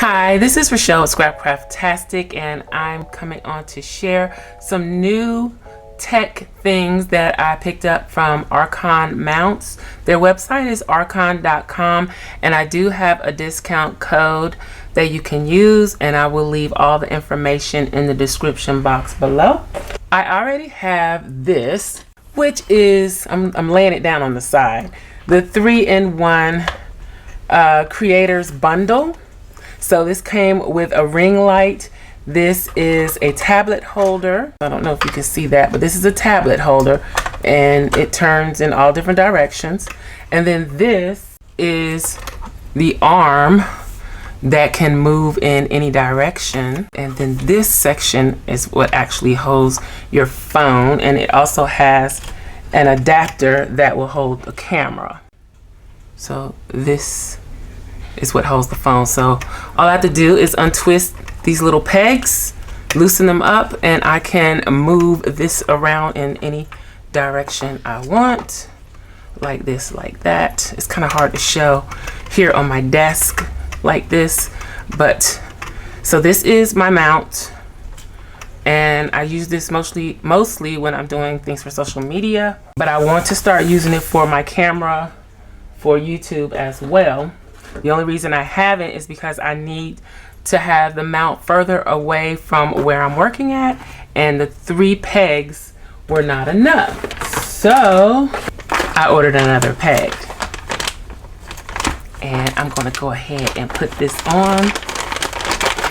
Hi, this is Rachelle at Scrapcraftastic, and I'm coming on to share some new tech things that I picked up from Arkon Mounts. Their website is arkon.com, and I do have a discount code that you can use, and I will leave all the information in the description box below. I already have this, which is, I'm laying it down on the side, the 3-in-1 creators bundle. So this came with a ring light. This is a tablet holder. I don't know if you can see that, but this is a tablet holder, and it turns in all different directions. And then this is the arm that can move in any direction. And then this section is what actually holds your phone, and it also has an adapter that will hold the camera. So this is what holds the phone. So all I have to do is untwist these little pegs, loosen them up, and I can move this around in any direction I want, like this, like that. It's kind of hard to show here on my desk like this, but so this is my mount, and I use this mostly when I'm doing things for social media, but I want to start using it for my camera for YouTube as well. The only reason I haven't is because I need to have the mount further away from where I'm working at, and the 3 pegs were not enough. So I ordered another peg, and I'm gonna go ahead and put this on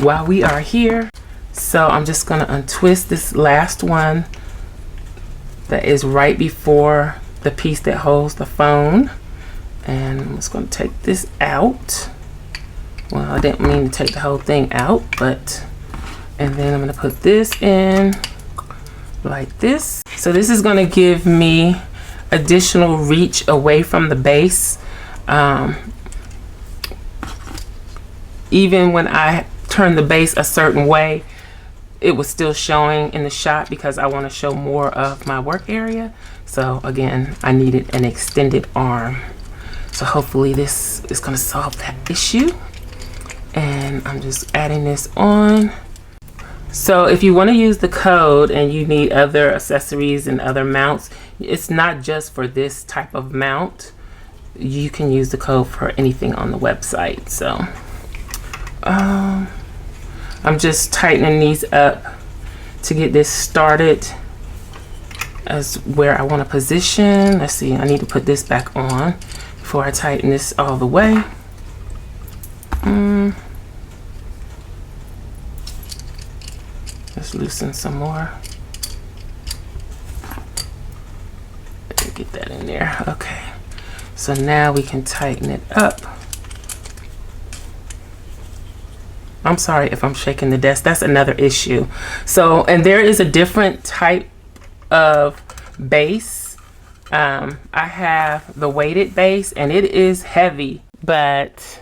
while we are here. So I'm just gonna untwist this last one that is right before the piece that holds the phone. And I'm just going to take this out. Well, I didn't mean to take the whole thing out, but, and then I'm going to put this in like this. So this is going to give me additional reach away from the base. Even when I turn the base a certain way, it was still showing in the shot because I want to show more of my work area. So again, I needed an extended arm. So hopefully this is going to solve that issue. And I'm just adding this on. So if you want to use the code and you need other accessories and other mounts, it's not just for this type of mount. You can use the code for anything on the website. So I'm just tightening these up to get this started as where I want to position. Let's see, I need to put this back on before I tighten this all the way. Let's loosen some more. Get that in there. Okay. So now we can tighten it up. I'm sorry if I'm shaking the desk. That's another issue. So, and there is a different type of base. I have the weighted base, and it is heavy, but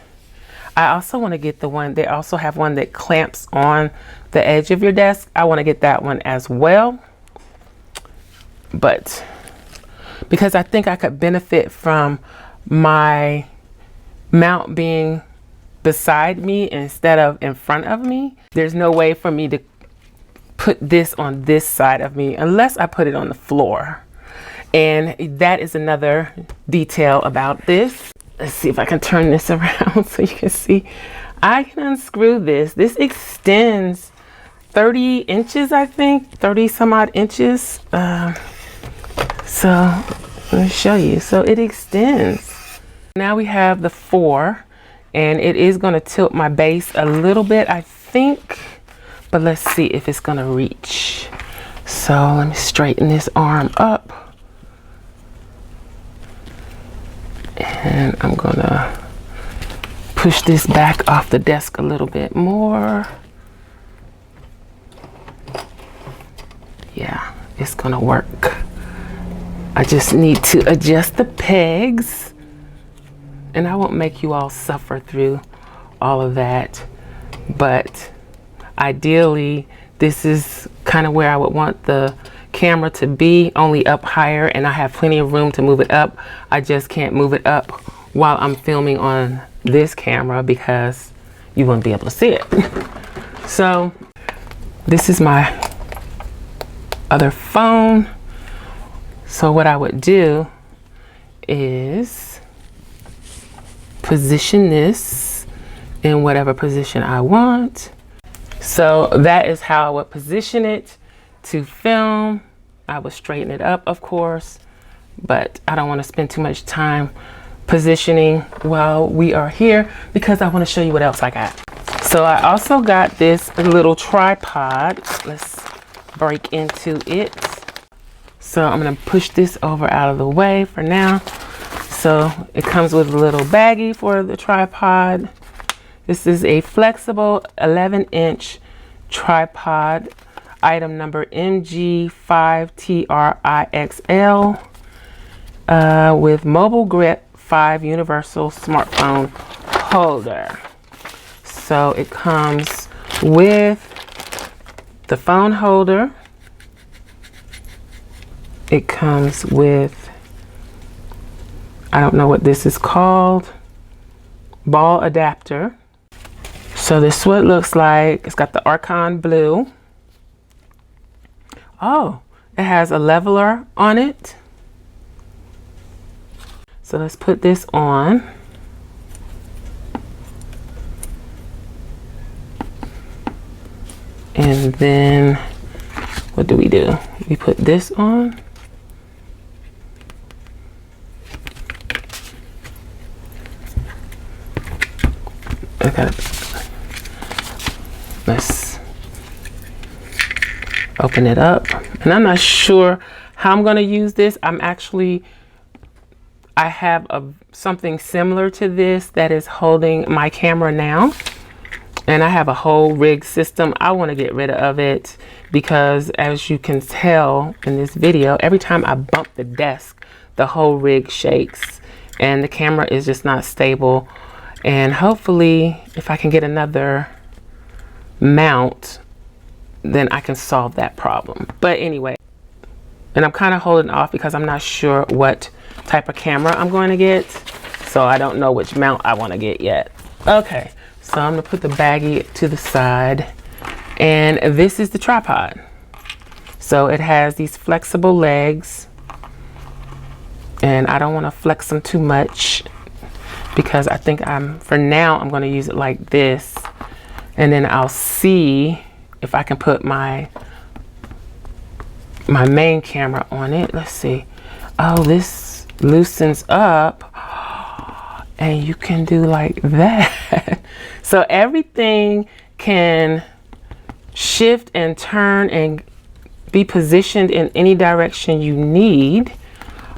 I also want to get the one, they also have one that clamps on the edge of your desk. I want to get that one as well, but because I think I could benefit from my mount being beside me instead of in front of me, there's no way for me to put this on this side of me unless I put it on the floor. And that is another detail about this. Let's see if I can turn this around so you can see. I can unscrew this. This extends 30 inches, I think, 30 some odd inches. So let me show you. So it extends. Now we have the 4, and it is going to tilt my base a little bit, I think, but let's see if it's going to reach. So let me straighten this arm up. And I'm gonna push this back off the desk a little bit more. Yeah, it's gonna work. I just need to adjust the pegs, and I won't make you all suffer through all of that, but ideally this is kind of where I would want the camera to be, only up higher, and I have plenty of room to move it up. I just can't move it up while I'm filming on this camera because you wouldn't be able to see it. So this is my other phone. So what I would do is position this in whatever position I want. So that is how I would position it to film. I would straighten it up, of course, but I don't want to spend too much time positioning while we are here because I want to show you what else I got. So I also got this little tripod. Let's break into it. So I'm going to push this over out of the way for now. So it comes with a little baggie for the tripod. This is a flexible 11-inch tripod, item number MG5TRIXL, with mobile grip 5 universal smartphone holder. So it comes with the phone holder. It comes with, I don't know what this is called, ball adapter. So this is what it looks like. It's got the Arkon blue. Oh, it has a leveler on it. So let's put this on. And then what do? We put this on. Okay. Let's open it up. And I'm not sure how I'm going to use this. I have something similar to this that is holding my camera now. And I have a whole rig system. I want to get rid of it because, as you can tell in this video, every time I bump the desk, the whole rig shakes and the camera is just not stable. And hopefully, if I can get another mount, then I can solve that problem. But anyway, and I'm kind of holding off because I'm not sure what type of camera I'm going to get. So I don't know which mount I want to get yet. Okay. So I'm going to put the baggie to the side, and this is the tripod. So it has these flexible legs, and I don't want to flex them too much because I think for now I'm going to use it like this, and then I'll see if I can put my main camera on it. Let's see. Oh, this loosens up. And you can do like that. So everything can shift and turn and be positioned in any direction you need.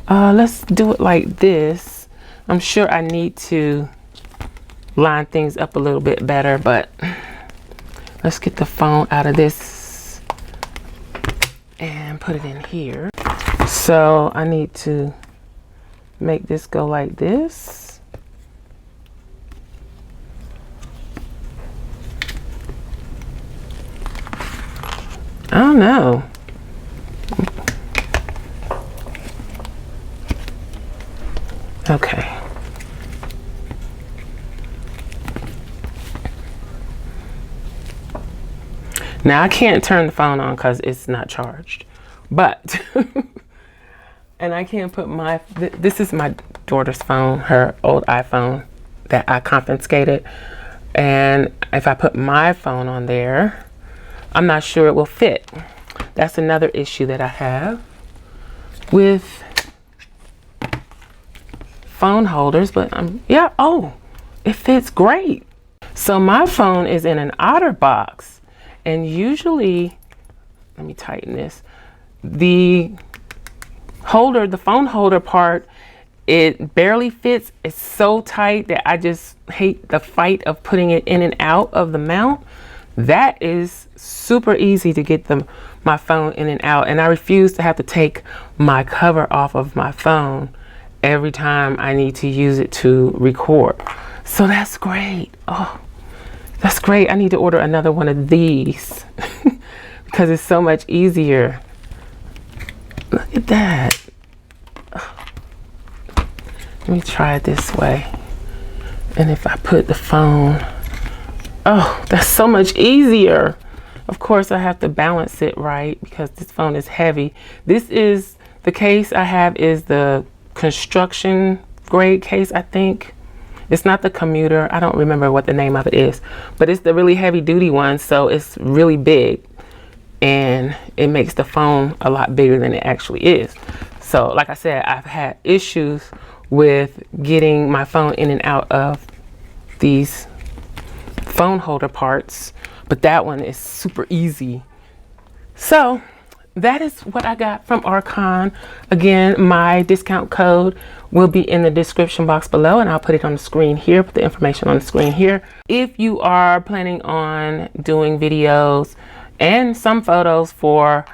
Let's do it like this. I'm sure I need to line things up a little bit better, but let's get the phone out of this and put it in here. So I need to make this go like this. I don't know. Okay. Now I can't turn the phone on because it's not charged, but and I can't put this is my daughter's phone, her old iPhone that I confiscated, and if I put my phone on there, I'm not sure it will fit. That's another issue that I have with phone holders, but yeah, oh, it fits great. So my phone is in an OtterBox, and usually, let me tighten this, the phone holder part, it barely fits. It's so tight that I just hate the fight of putting it in and out of the mount. That is super easy to get my phone in and out, and I refuse to have to take my cover off of my phone every time I need to use it to record. So that's great. Oh, that's great. I need to order another one of these because it's so much easier. Look at that. Let me try it this way. And if I put the phone Oh, that's so much easier. Of course, I have to balance it right because this phone is heavy. This is the case I have is the construction grade case, I think. It's not the commuter. I don't remember what the name of it is, but it's the really heavy duty one. So it's really big and it makes the phone a lot bigger than it actually is. So like I said, I've had issues with getting my phone in and out of these phone holder parts, but that one is super easy. So that is what I got from Arkon. Again, my discount code will be in the description box below, and I'll put it on the screen here, put the information on the screen here. If you are planning on doing videos and some photos for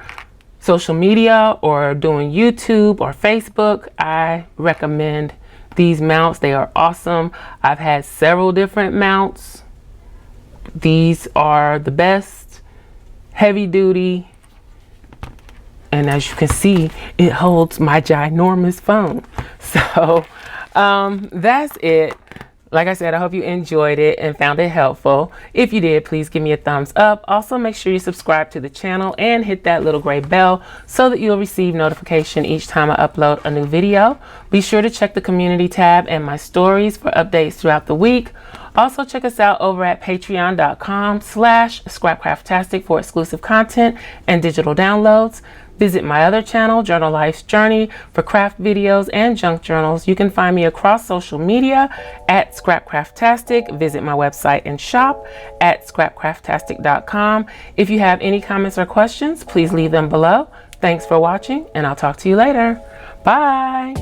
social media or doing YouTube or Facebook, I recommend these mounts. They are awesome. I've had several different mounts. These are the best, heavy duty, and as you can see, it holds my ginormous phone. So that's it. Like I said, I hope you enjoyed it and found it helpful. If you did, please give me a thumbs up. Also, make sure you subscribe to the channel and hit that little gray bell so that you'll receive notification each time I upload a new video. Be sure to check the community tab and my stories for updates throughout the week. Also, check us out over at patreon.com/Scrapcraftastic for exclusive content and digital downloads. Visit my other channel, Journal Life's Journey, for craft videos and junk journals. You can find me across social media at Scrapcraftastic. Visit my website and shop at scrapcraftastic.com. If you have any comments or questions, please leave them below. Thanks for watching, and I'll talk to you later. Bye.